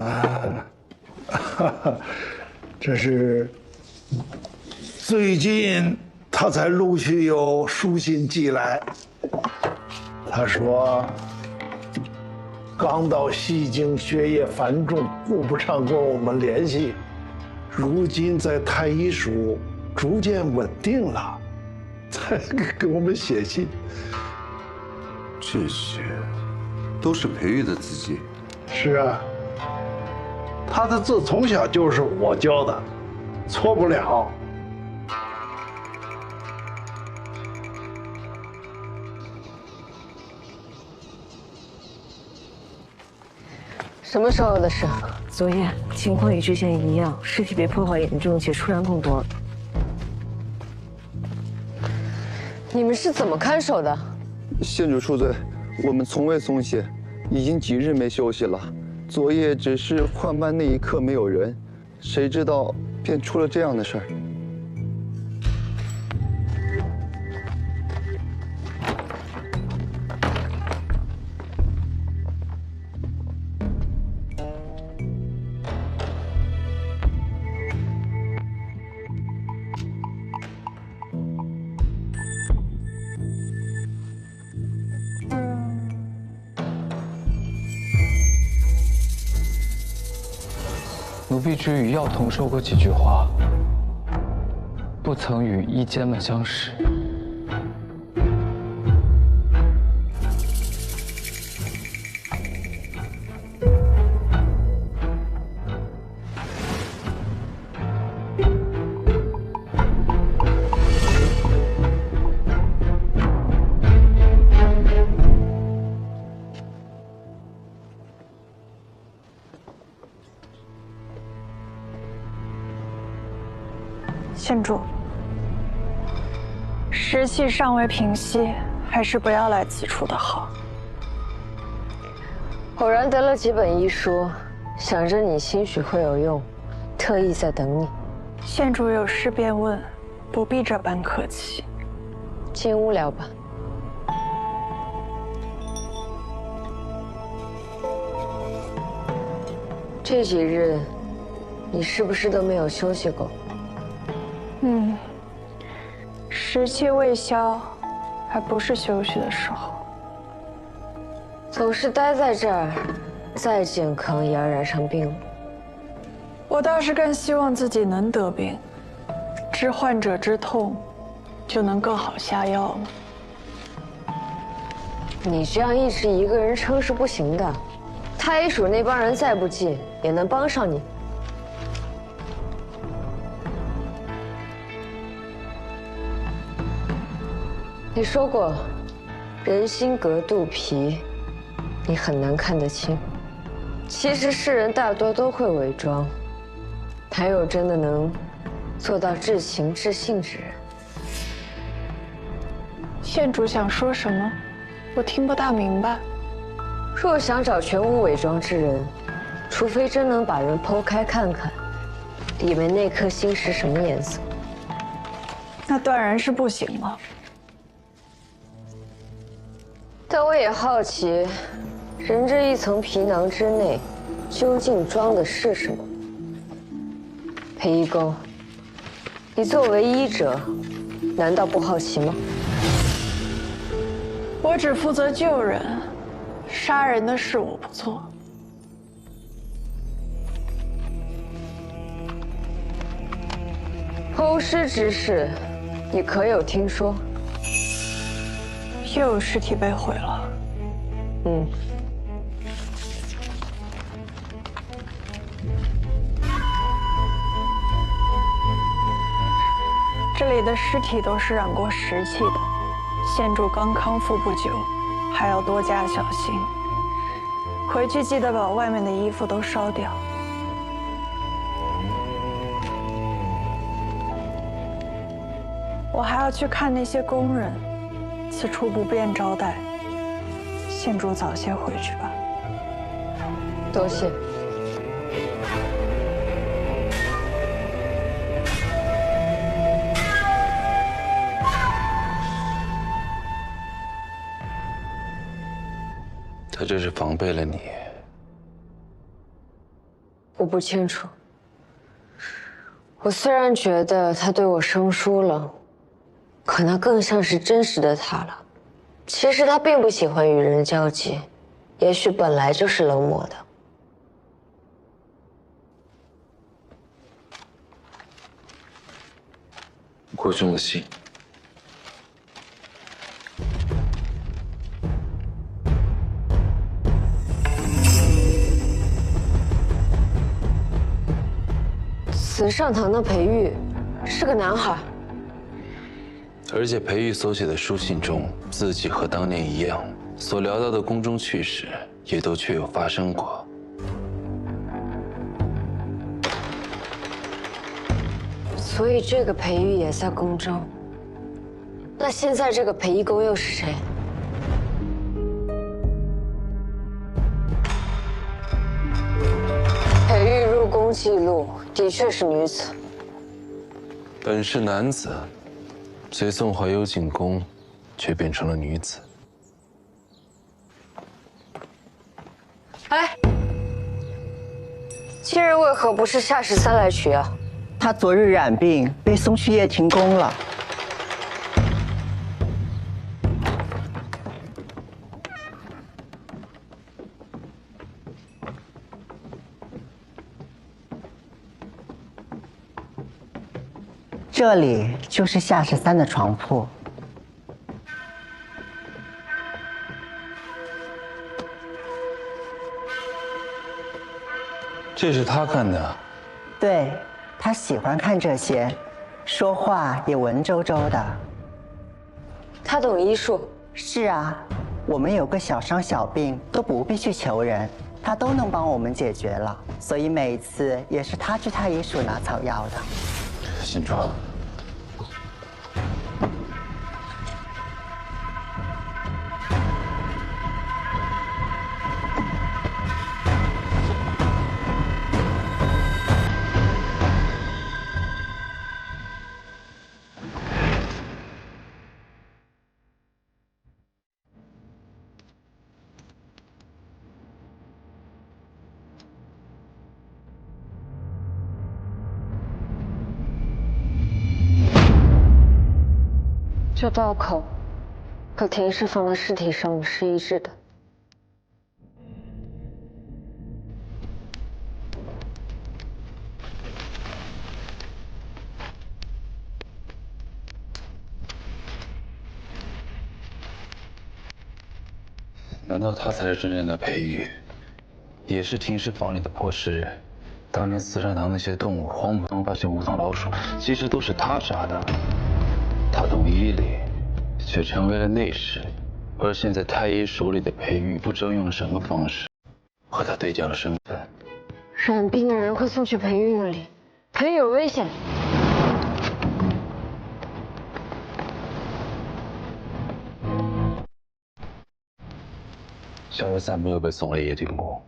啊，哈哈，这是最近他才陆续有书信寄来。他说，刚到西京，学业繁重，顾不上跟我们联系。如今在太医署逐渐稳定了，才给我们写信。这些都是培育的字迹。是啊。他的字从小就是我教的，错不了。什么时候的事？昨夜情况与之前一样，尸体被破坏严重，且数量更多了。你们是怎么看守的？县主恕罪，我们从未松懈，已经几日没休息了。昨夜只是换班那一刻没有人，谁知道便出了这样的事儿。奴婢只与药童说过几句话，不曾与医监们相识。县主，湿气尚未平息，还是不要来此处的好。偶然得了几本医书，想着你兴许会有用，特意在等你。县主有事便问，不必这般客气。进屋聊吧。这几日，你是不是都没有休息过？湿气未消，还不是休息的时候。总是待在这儿，再健康也要染上病了。我倒是更希望自己能得病，知患者之痛，就能更好下药了。你这样一直一个人撑是不行的，太医署那帮人再不济，也能帮上你。你说过，人心隔肚皮，你很难看得清。其实世人大多都会伪装，哪有真的能做到至情至性之人？县主想说什么？我听不大明白。若想找全无伪装之人，除非真能把人剖开看看，里面那颗心是什么颜色。那断然是不行了。但我也好奇，人这一层皮囊之内，究竟装的是什么？裴一公，你作为医者，难道不好奇吗？我只负责救人，杀人的事我不做。剖尸之事，你可有听说？又有尸体被毁了。这里的尸体都是染过湿气的，县主刚康复不久，还要多加小心。回去记得把外面的衣服都烧掉。我还要去看那些工人，此处不便招待，县主早些回去吧。多谢。他这是防备了你。我不清楚。我虽然觉得他对我生疏了，可那更像是真实的他了。其实他并不喜欢与人交际，也许本来就是冷漠的。国兄的信。慈上堂的裴玉是个男孩，而且裴玉所写的书信中，自己和当年一样，所聊到的宫中趣事，也都确有发生过。所以这个裴玉也在宫中。那现在这个裴一公又是谁？裴玉入宫记录的确是女子，本是男子，随宋怀幽进宫，却变成了女子。哎，今日为何不是夏13来取啊？他昨日染病，被送去掖庭宫了。这里就是夏13的床铺。这是他干的。对，他喜欢看这些，说话也文绉绉的。他懂医术。是啊，我们有个小伤小病都不必去求人，他都能帮我们解决了。所以每次也是他去太医署拿草药的。信主。这刀口和停尸房的尸体上是一致的。难道他才是真正的裴玉，也是停尸房里的破尸人？当年慈善堂那些动物，黄浦东发现无头老鼠，其实都是他杀的。他懂医理，却成为了内侍。而现在太医手里的裴玉，不知道用了什么方式，和他对调了身份。染病的人会送去裴玉那里，裴玉有危险。夏13没有被送来掖庭宫。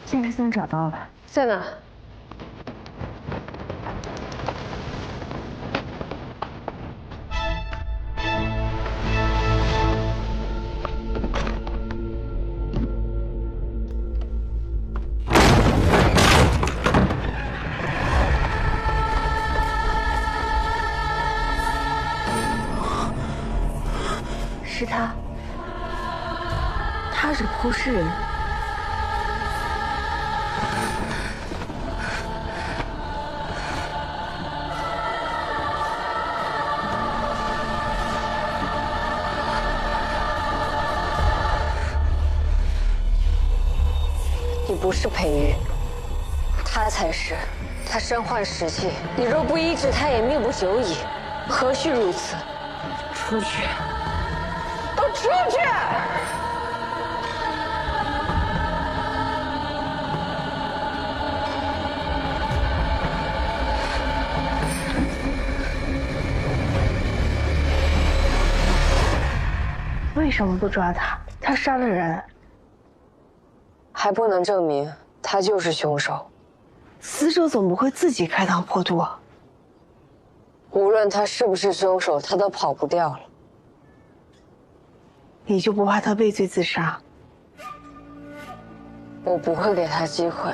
夏13找到了，在哪？是他，他是破尸人。你不是裴玉，他才是。他身患湿气，你若不医治，他也命不久矣。何须如此？出去！都出去！为什么不抓他？他杀了人，还不能证明他就是凶手。死者总不会自己开膛破肚啊。无论他是不是凶手，他都跑不掉了。你就不怕他畏罪自杀？我不会给他机会。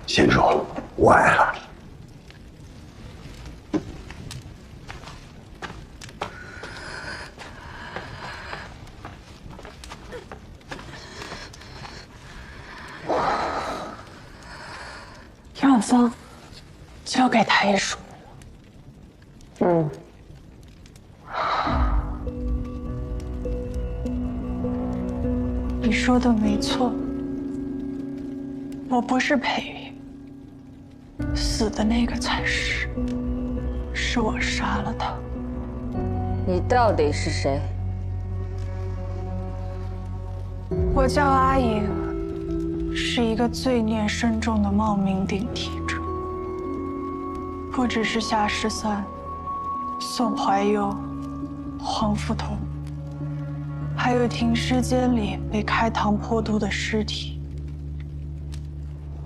县主，我来了。药方交给太医叔。你说的没错，我不是裴玉，死的那个才是，是我杀了他。你到底是谁？我叫阿莹，是一个罪孽深重的冒名顶替者。不只是夏十三、宋怀佑、黄福同，还有停尸间里被开膛破肚的尸体，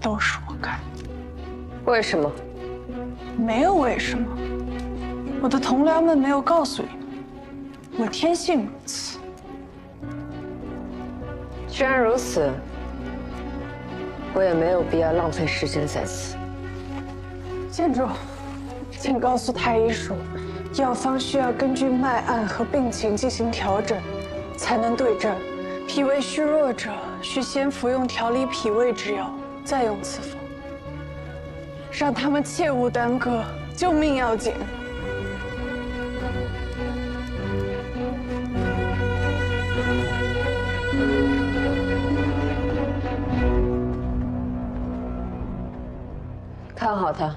都是我干的。为什么？没有为什么。我的同僚们没有告诉你们，我天性如此。既然如此，我也没有必要浪费时间在此。县主，请告诉太医叔，药方需要根据脉案和病情进行调整，才能对症。脾胃虚弱者需先服用调理脾胃之药，再用此方。让他们切勿耽搁，救命要紧。看好他，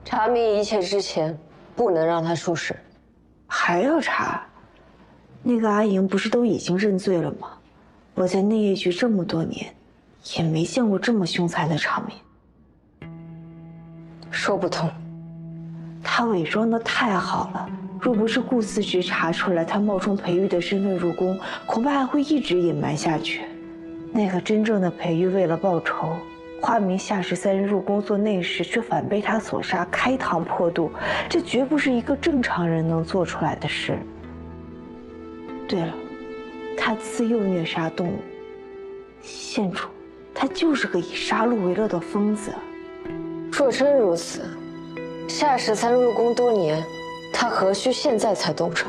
查明一切之前，不能让他出事。还要查？那个阿莹不是都已经认罪了吗？我在内业局这么多年，也没见过这么凶残的场面。说不通。他伪装的太好了，若不是顾司局查出来他冒充裴玉的身份入宫，恐怕还会一直隐瞒下去。那个真正的裴玉为了报仇，化名夏13日入宫做内侍，却反被他所杀，开膛破肚，这绝不是一个正常人能做出来的事。对了，他自幼虐杀动物，县主，他就是个以杀戮为乐的疯子。若真如此，夏13入宫多年，他何须现在才动手？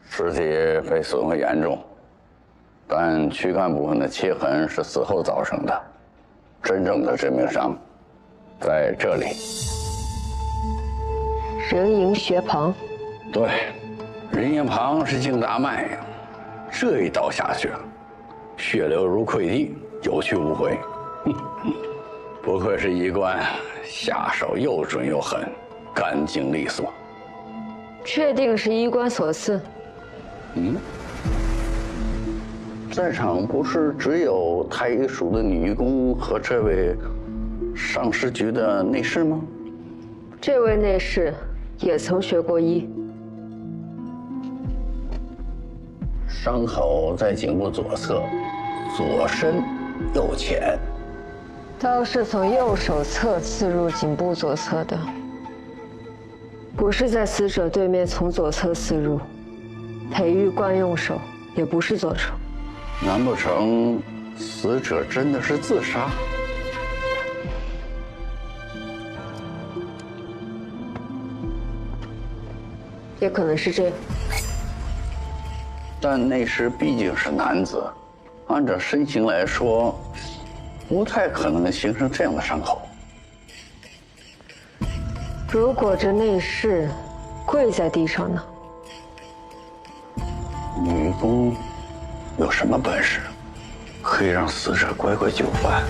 尸体被损毁严重，但躯干部分的切痕是死后造成的，真正的致命伤在这里。人迎穴旁。对，人迎旁是经大脉，这一刀下去，血流如溃堤，有去无回。不愧是医官，下手又准又狠，干净利索。确定是医官所赐？在场不是只有太医署的女医工和这位上市局的内侍吗？这位内侍也曾学过医。伤口在颈部左侧，左深右浅。刀是从右手侧刺入颈部左侧的，不是在死者对面从左侧刺入。裴玉惯用手，也不是左手。难不成死者真的是自杀？也可能是这样。但那时毕竟是男子，按照身形来说，不太可能形成这样的伤口。如果这内侍跪在地上呢？女工有什么本事，可以让死者乖乖就范？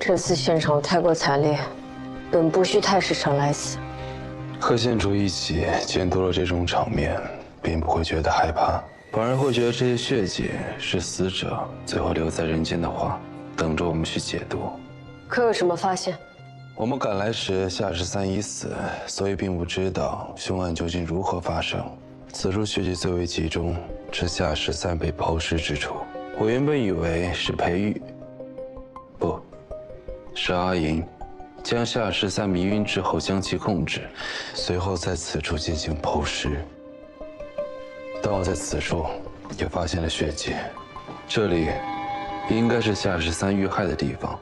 这次现场太过惨烈，本不需太史常来此。和县主一起见多了这种场面，并不会觉得害怕，反而会觉得这些血迹是死者最后留在人间的话，等着我们去解读。可有什么发现？我们赶来时，夏13已死，所以并不知道凶案究竟如何发生。此处血迹最为集中，是夏13被抛尸之处。我原本以为是裴玉，不，是阿银，将夏13迷晕之后将其控制，随后在此处进行剖尸。但我在此处也发现了血迹，这里应该是夏13遇害的地方。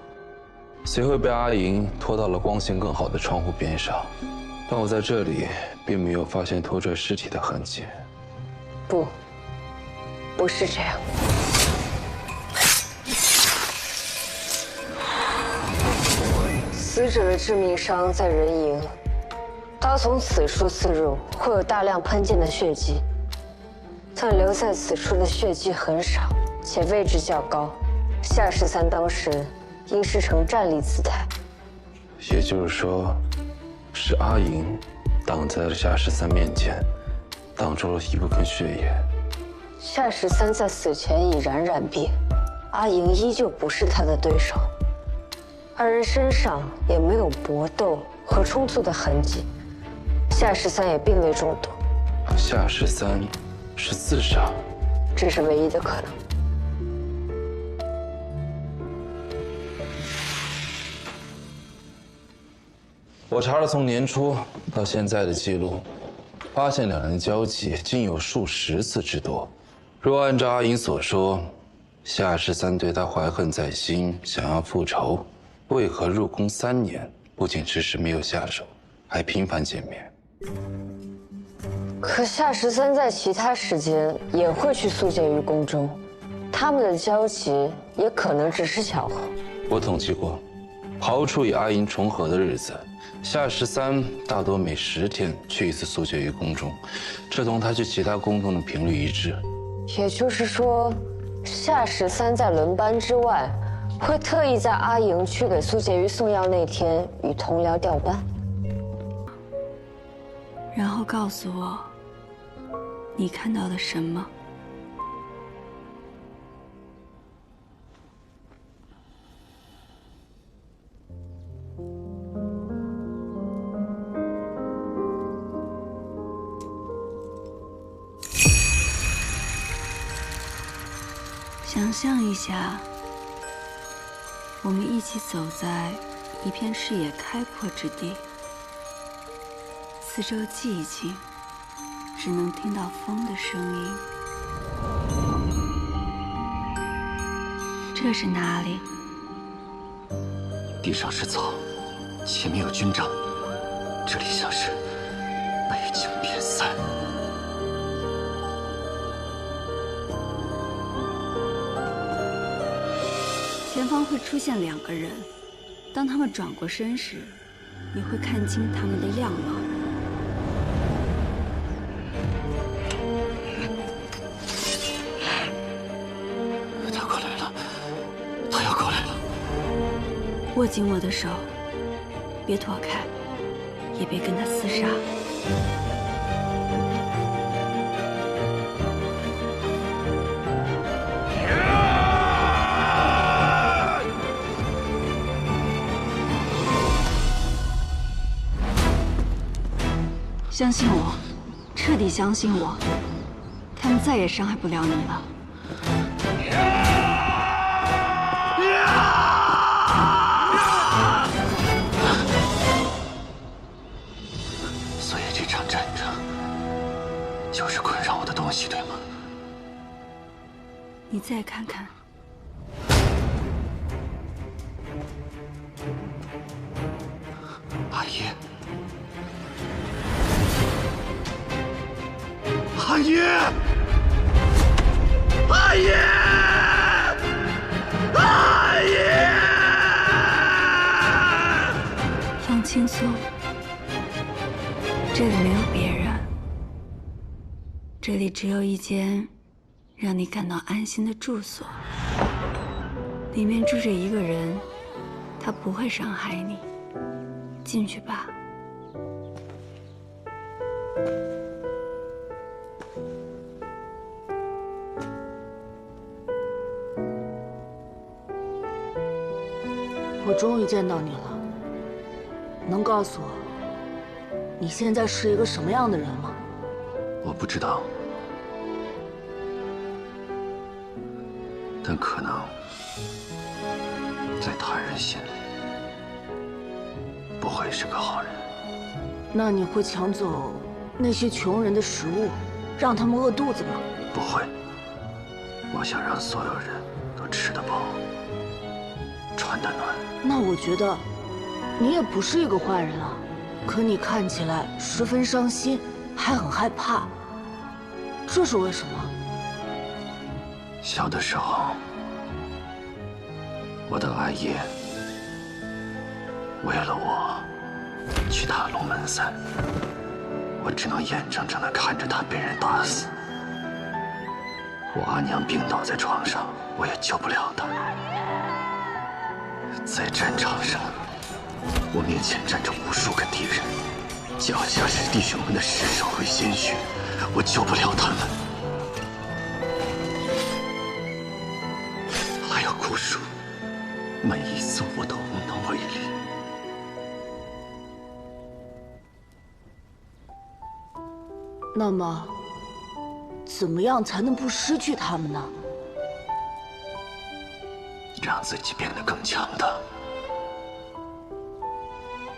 随后被阿银拖到了光线更好的窗户边上，但我在这里并没有发现拖拽尸体的痕迹。不是这样。死者的致命伤在人迎，刀从此处刺入，会有大量喷溅的血迹，但留在此处的血迹很少，且位置较高。夏13当时应是呈站立姿态，也就是说，是阿银挡在了夏13面前，挡住了一部分血液。夏13在死前已染病，阿银依旧不是他的对手，二人身上也没有搏斗和冲突的痕迹，夏13也并未中毒。夏13是自杀，这是唯一的可能。我查了从年初到现在的记录，发现两人交集竟有数十次之多。若按照阿银所说，夏13对他怀恨在心，想要复仇，为何入宫3年，不仅迟迟没有下手，还频繁见面？可夏13在其他时间也会去宿建于宫中，他们的交集也可能只是巧合。我统计过，刨除与阿银重合的日子，夏13大多每10天去一次宿建于宫中，这同他去其他宫中的频率一致。也就是说，夏13在轮班之外，会特意在阿银去给苏婕妤送药那天与同僚调班，然后告诉我，你看到了什么？想象一下，我们一起走在一片视野开阔之地，四周寂静，只能听到风的声音。这是哪里？地上是草，前面有军帐，这里像是北境边塞。前方会出现2个人，当他们转过身时，你会看清他们的样貌。他过来了，他要过来了！握紧我的手，别躲开，也别跟他厮杀。相信我，彻底相信我，他们再也伤害不了你了。你再看看，阿姨，阿姨，阿姨，阿姨！放轻松，这里没有别人，这里只有一间让你感到安心的住所，里面住着一个人，他不会伤害你。进去吧。我终于见到你了，能告诉我，你现在是一个什么样的人吗？我不知道，但可能在他人心里不会是个好人。那你会抢走那些穷人的食物，让他们饿肚子吗？不会，我想让所有人都吃得饱，穿得暖。那我觉得你也不是一个坏人啊，可你看起来十分伤心，还很害怕，这是为什么？小的时候，我的阿爷为了我去打龙门赛，我只能眼睁睁地看着他被人打死。我阿娘病倒在床上，我也救不了她。在战场上，我面前站着无数个敌人，脚下是弟兄们的尸首和鲜血，我救不了他们。还有古树，每一次我都无能为力。那么，怎么样才能不失去他们呢？让自己变得更强大，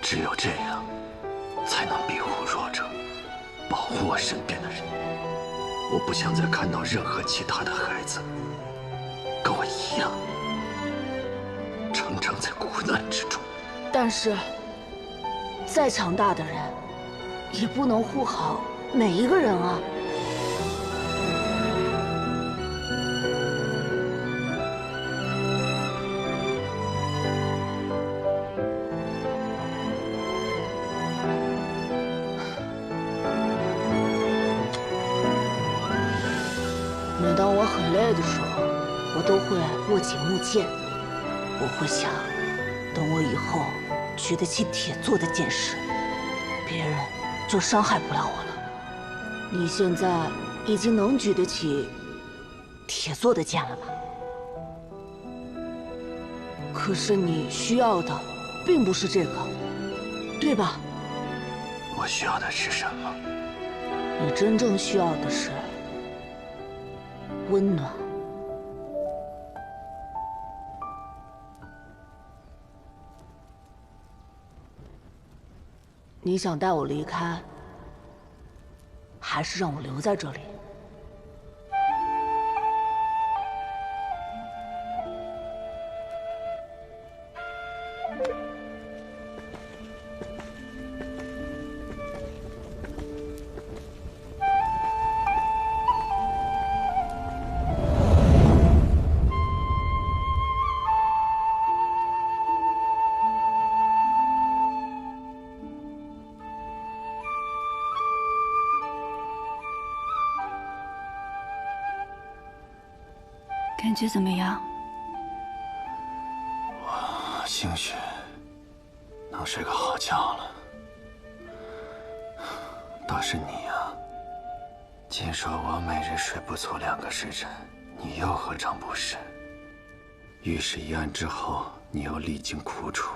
只有这样，才能庇护弱者，保护我身边的人。我不想再看到任何其他的孩子跟我一样，成长在苦难之中。但是，再强大的人，也不能护好每一个人啊。每当我很累的时候，我都会握紧木剑。我会想，等我以后举得起铁做的剑时，别人就伤害不了我了。你现在已经能举得起铁做的剑了吧？可是你需要的并不是这个，对吧？我需要的是什么？你真正需要的是温暖。你想带我离开，还是让我留在这里？感觉怎么样？我兴许能睡个好觉了。倒是你呀，尽说我每日睡不足2个时辰，你又何尝不是？御史一案之后，你又历经苦楚，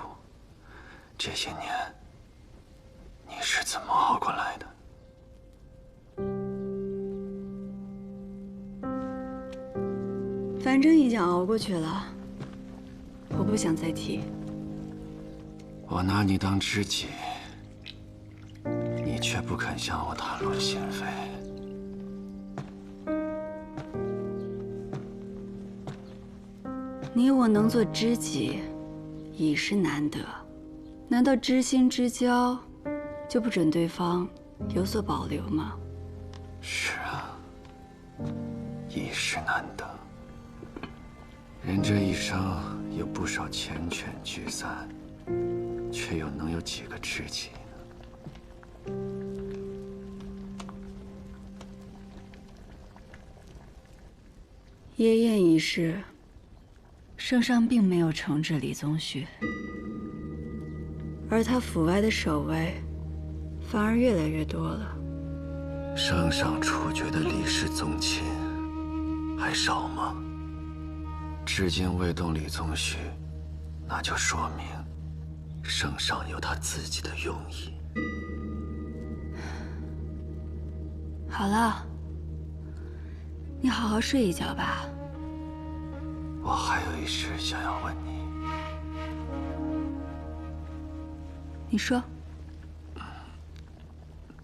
这些年你是怎么熬过来的？反正已经熬过去了，我不想再提。我拿你当知己，你却不肯向我袒露心扉。你我能做知己，已是难得。难道知心之交就不准对方有所保留吗？是啊，已是难得。人这一生有不少缱绻聚散，却又能有几个知己呢？夜宴一事，圣上并没有惩治李宗旭，而他府外的守卫反而越来越多了。圣上处决的李氏宗亲还少吗？至今未动李宗旭，那就说明圣上有他自己的用意。好了，你好好睡一觉吧。我还有一事想要问你。你说。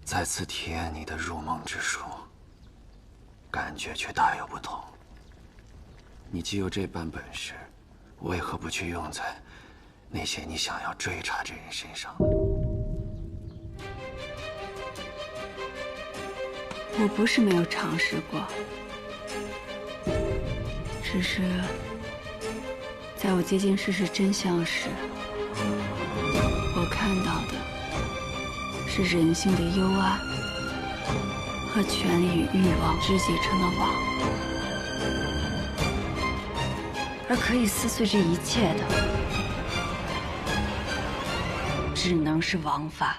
再次体验你的入梦之术，感觉却大有不同。你既有这般本事，为何不去用在那些你想要追查之人身上？我不是没有尝试过，只是在我接近事实真相时，我看到的是人性的幽暗和权力与欲望织结成的网，而可以撕碎这一切的，只能是王法。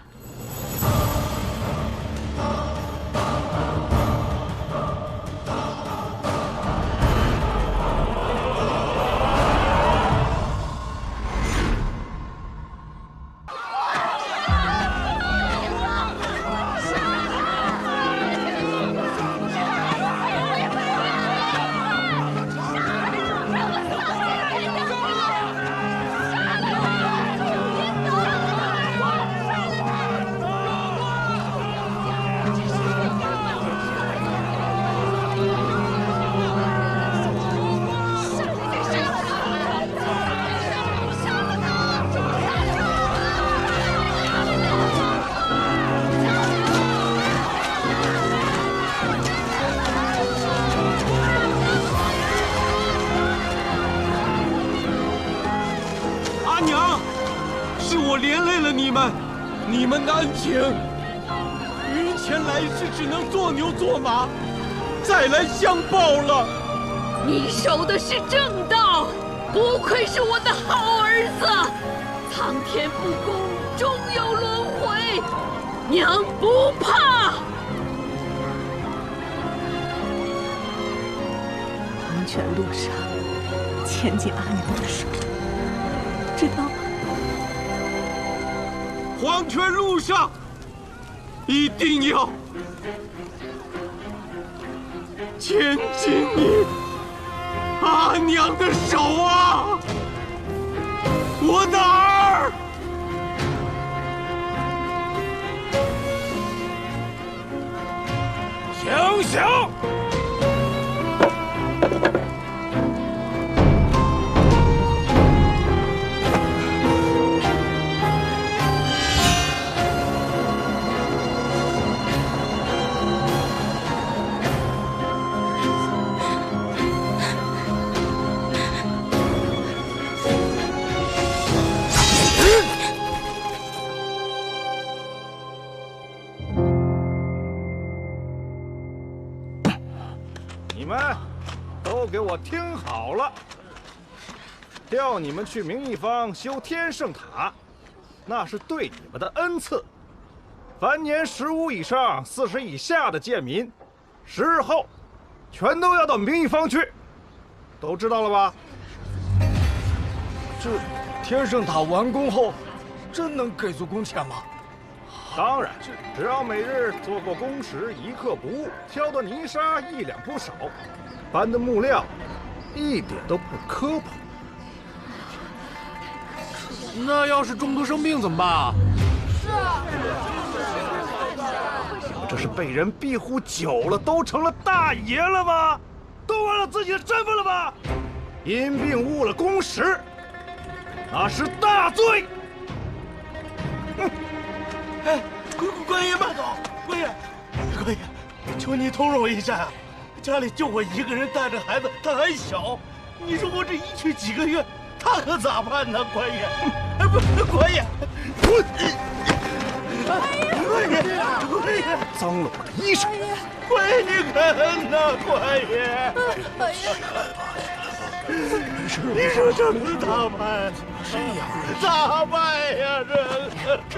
你们难请，云前来世只能做牛做马，再来相报了。你守的是正道，不愧是我的好儿子。苍天不公，终有轮回，娘不怕。黄泉路上，牵紧阿娘的手，知道吗？黄泉路上，一定要牵紧你阿娘的手啊，我的儿！醒醒！你们都给我听好了，调你们去明义坊修天圣塔，那是对你们的恩赐。凡年15以上、40以下的贱民，10日后全都要到明义坊去，都知道了吧？这天圣塔完工后，真能给足工钱吗？当然，只要每日做过工时1刻不误，挑的泥沙1两不少，搬的木料一点都不磕碰。那要是中途生病怎么办啊？是啊，我这是被人庇护久了，都成了大爷了吗？都忘了自己的身份了吗？因病误了公时，那是大罪。哎，官爷慢走，官爷，求你通融一下，家里就我一个人带着孩子，他还小，你说我这一去几个月，他可咋办呢？官爷，哎，不，官爷，滚！官爷，脏了我的衣裳。官爷，你看呐，官爷，你说这可咋办？咋办呀？这。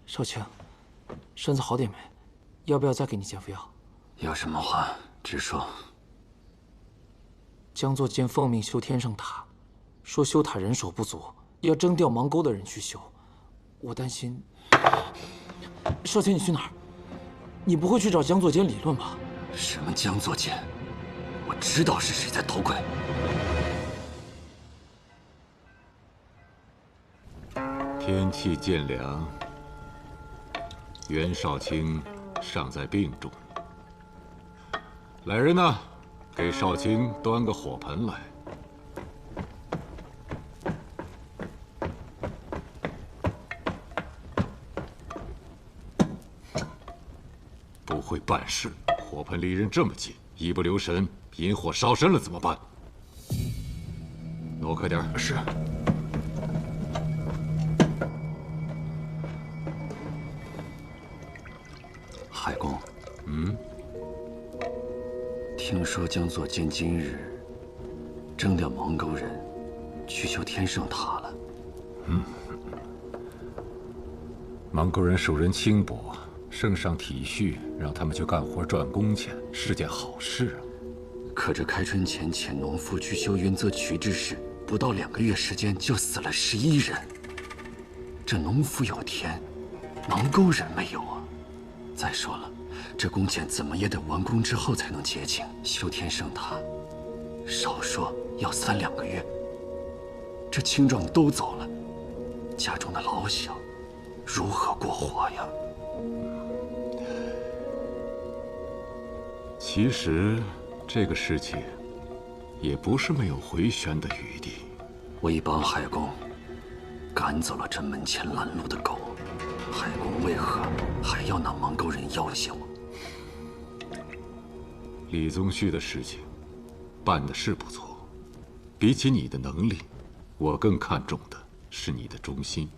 少卿，身子好点没？要不要再给你减服药？有什么话直说。江作坚奉命修天圣塔，说修塔人手不足，要征调芒沟的人去修。我担心。少卿，你去哪儿？你不会去找江作坚理论吧？什么江作坚？我知道是谁在捣鬼。天气渐凉，袁少卿尚在病中。来人呐，给少卿端个火盆来。不会办事，火盆离人这么近，一不留神引火烧身了怎么办？挪开点。是。海公，听说江作坚今日征调芒沟人去修天圣塔了。芒沟人受人轻薄，圣上体恤，让他们去干活赚工钱，是件好事啊。可这开春前遣农夫去修云泽渠之事，不到2个月时间就死了11人。这农夫有田，芒沟人没有啊。再说了，这工钱怎么也得完工之后才能结清。修天圣塔，少说要3、2个月。这青壮都走了，家中的老小如何过活呀？其实这个事情也不是没有回旋的余地。我已帮海公赶走了这门前拦路的狗，海公为何还要拿芒沟人要挟我？李宗旭的事情办的是不错，比起你的能力，我更看重的是你的忠心。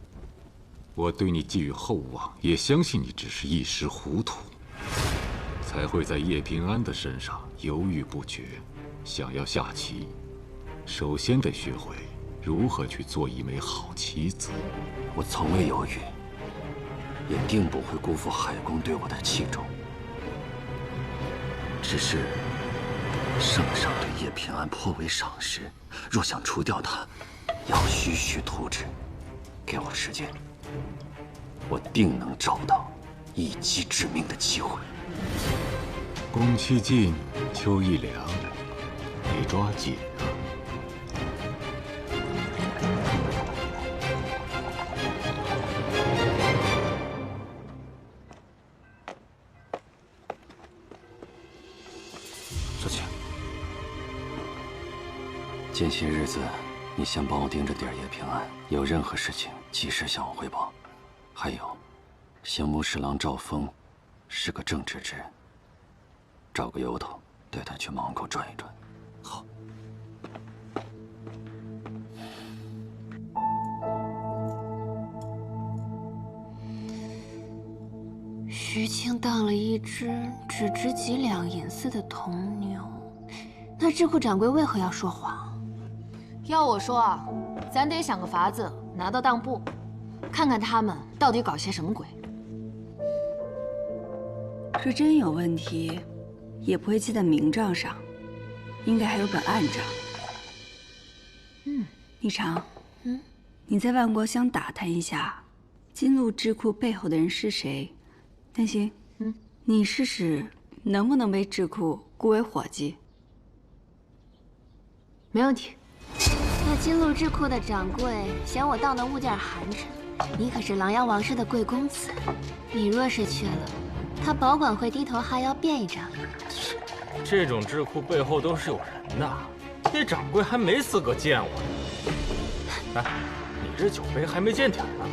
我对你寄予厚望，也相信你只是一时糊涂，才会在叶平安的身上犹豫不决。想要下棋，首先得学会如何去做一枚好棋子。我从未犹豫，也定不会辜负海公对我的器重。只是圣上对叶平安颇为赏识，若想除掉他，要徐徐图之。给我时间，我定能找到一击致命的机会。宫期近，秋意凉，得抓紧啊！少卿，近些日子，你先帮我盯着点叶平安，有任何事情及时向我汇报。还有，刑部侍郎赵峰是个正直之人，找个由头带他去芒沟转一转。好。徐青当了一只只值几两银子的铜牛，那智库掌柜为何要说谎？要我说啊，咱得想个法子拿到当铺，看看他们到底搞些什么鬼。若真有问题，也不会记在明账上，应该还有本暗账。霓裳，你在万国乡打探一下，金鹿智库背后的人是谁？担心，你试试能不能被智库雇为伙计？没问题。那金鹿智库的掌柜嫌我当的物件寒碜，你可是琅琊王氏的贵公子，你若是去了，他保管会低头哈腰变一张。这种智库背后都是有人的，那掌柜还没资格见我呢。哎，你这酒杯还没见底呢，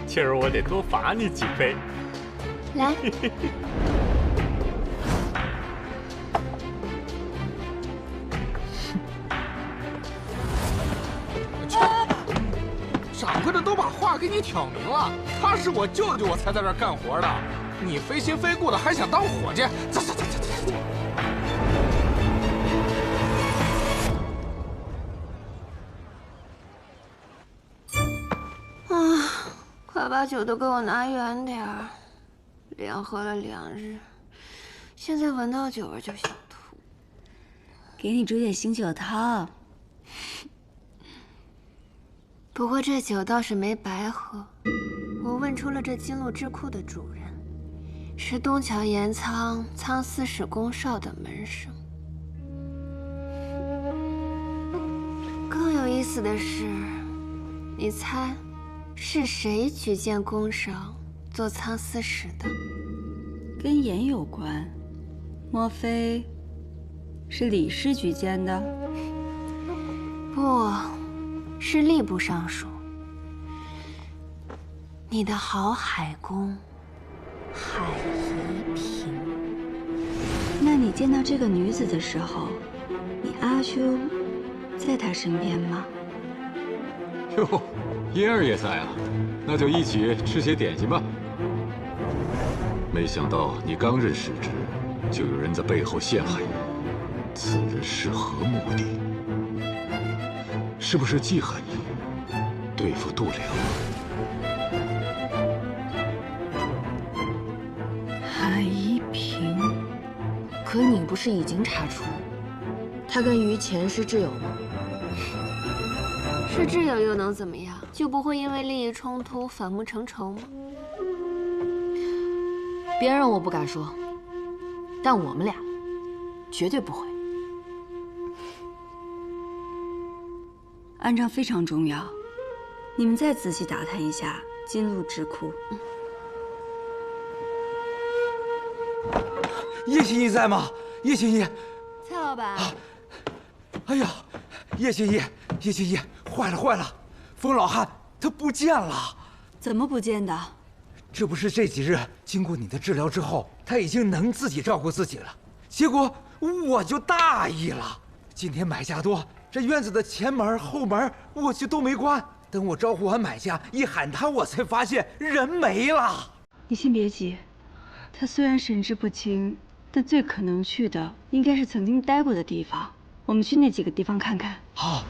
今儿我得多罚你几杯。来。掌柜的都把话给你挑明了，他是我舅舅，我才在这儿干活的。你非亲非故的，还想当伙计？走。啊，快把酒都给我拿远点儿，连喝了2日，现在闻到酒味就想吐。给你煮点醒酒汤。不过这酒倒是没白喝，我问出了这金鹿智库的主人，是东桥盐仓仓司使宫少的门生。更有意思的是，你猜是谁举荐宫少做仓司使的？跟盐有关？莫非是李氏举荐的？不。是吏部尚书，你的好海公海宜嫔。那你见到这个女子的时候，你阿兄在她身边吗？哟，嫣儿也在啊，那就一起吃些点心吧。没想到你刚任使职，就有人在背后陷害你，此人是何目的？是不是记恨你，对付度量？海宜嫔，可你不是已经查出，他跟于谦是挚友吗？是挚友又能怎么样？就不会因为利益冲突反目成仇吗？别人我不敢说，但我们俩绝对不会。安昌非常重要，你们再仔细打探一下金鹿智库。叶心怡在吗？叶心怡，蔡老板。哎呀，叶心怡，坏了，风老汉他不见了。怎么不见的？这不是这几日经过你的治疗之后，他已经能自己照顾自己了。结果我就大意了，今天买家多。这院子的前门、后门我就都没关。等我招呼完买家，一喊他，我才发现人没了。你先别急，他虽然神志不清，但最可能去的应该是曾经待过的地方。我们去那几个地方看看。好。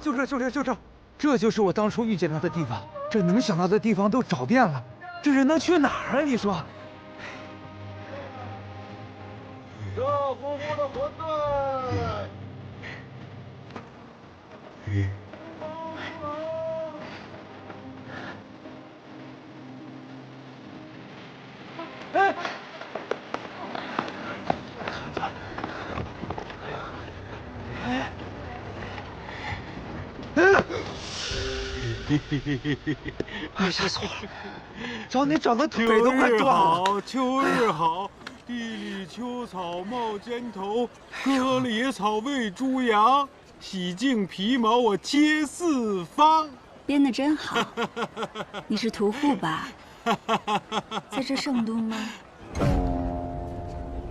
就这，这就是我当初遇见他的地方。这能想到的地方都找遍了，这人能去哪儿啊？你说？热乎乎的馄饨。哎。哎，吓死我了！找你找的腿都快断了。秋日好，地里秋草冒尖头，歌里草喂猪羊，洗净皮毛我切四方。编得真好。你是屠户吧？在这圣都吗？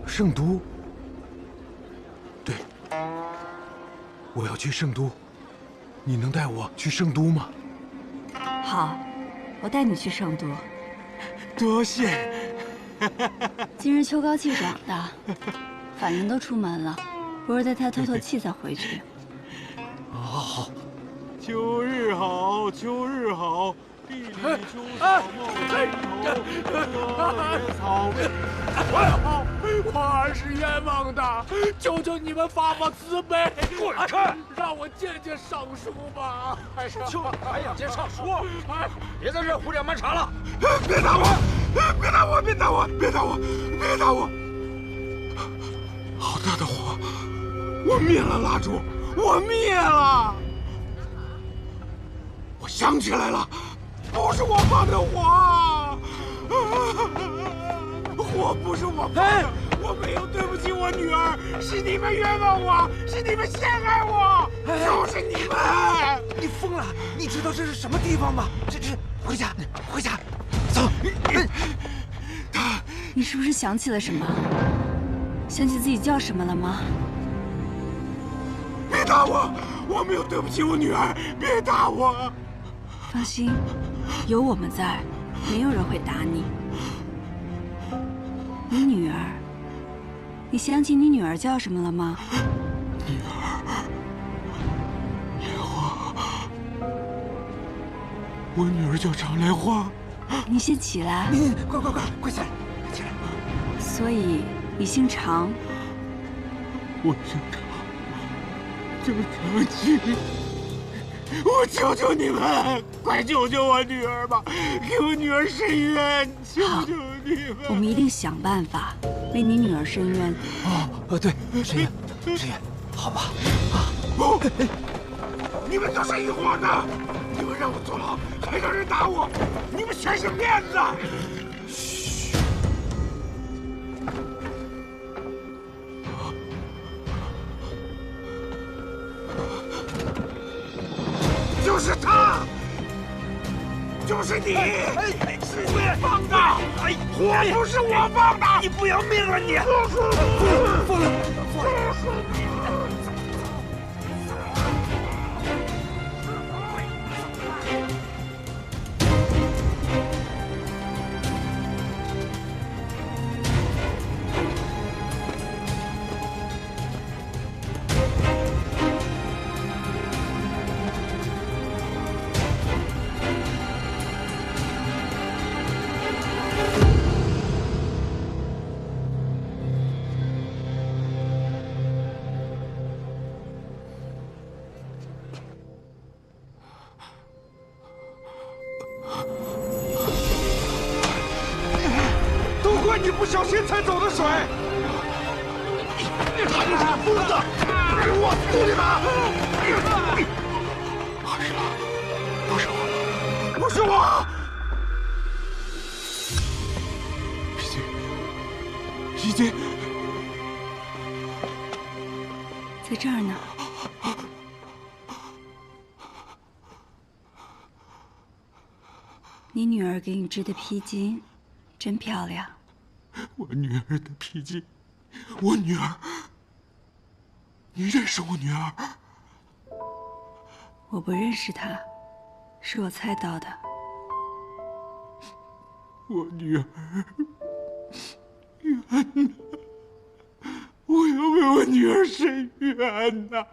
圣都？对，我要去圣都。你能带我去圣都吗？好，我带你去圣都。多谢。今日秋高气爽的，反正都出门了，不如带他透透气再回去。好。秋日好，地里秋草冒尖头，歌里草喂。我儿是冤枉的，求求你们发发慈悲，滚开！让我见见尚书吧！就你还想见尚书？别在这胡搅蛮缠了！别打我！别打我！别打我！别打我！别打我！好大的火！我灭了蜡烛，我灭了！我想起来了，不是我放的火，火不是我放的，我没有对不起我女儿，是你们冤枉我，是你们陷害我，就是你们！你疯了？你知道这是什么地方吗？这回家，回家，走。你是不是想起了什么？想起自己叫什么了吗？别打我！我没有对不起我女儿，别打我！放心，有我们在，没有人会打你。你女儿，你想起你女儿叫什么了吗？女儿，莲花。我女儿叫常莲花。你先起来。你快起来，起来。所以你姓常。我姓常。就常去，我求求你们，快救救我女儿吧，给我女儿伸冤，求求你们！我们一定想办法为你女儿伸冤。对，伸冤，好吧？不，你们都是一伙的，你们让我坐牢，还让人打我，你们全是骗子！就是他，就是你，是你放的，火不是我放的，你不要命了你！疯了！你不小心才走的水，他们是疯子，我诉你们！不是我，不是我！皮筋，在这儿呢。你女儿给你织的披巾，真漂亮。我女儿的脾气，我女儿，你认识我女儿？我不认识她，是我猜到的。我女儿冤呐！我要为我女儿伸冤呐！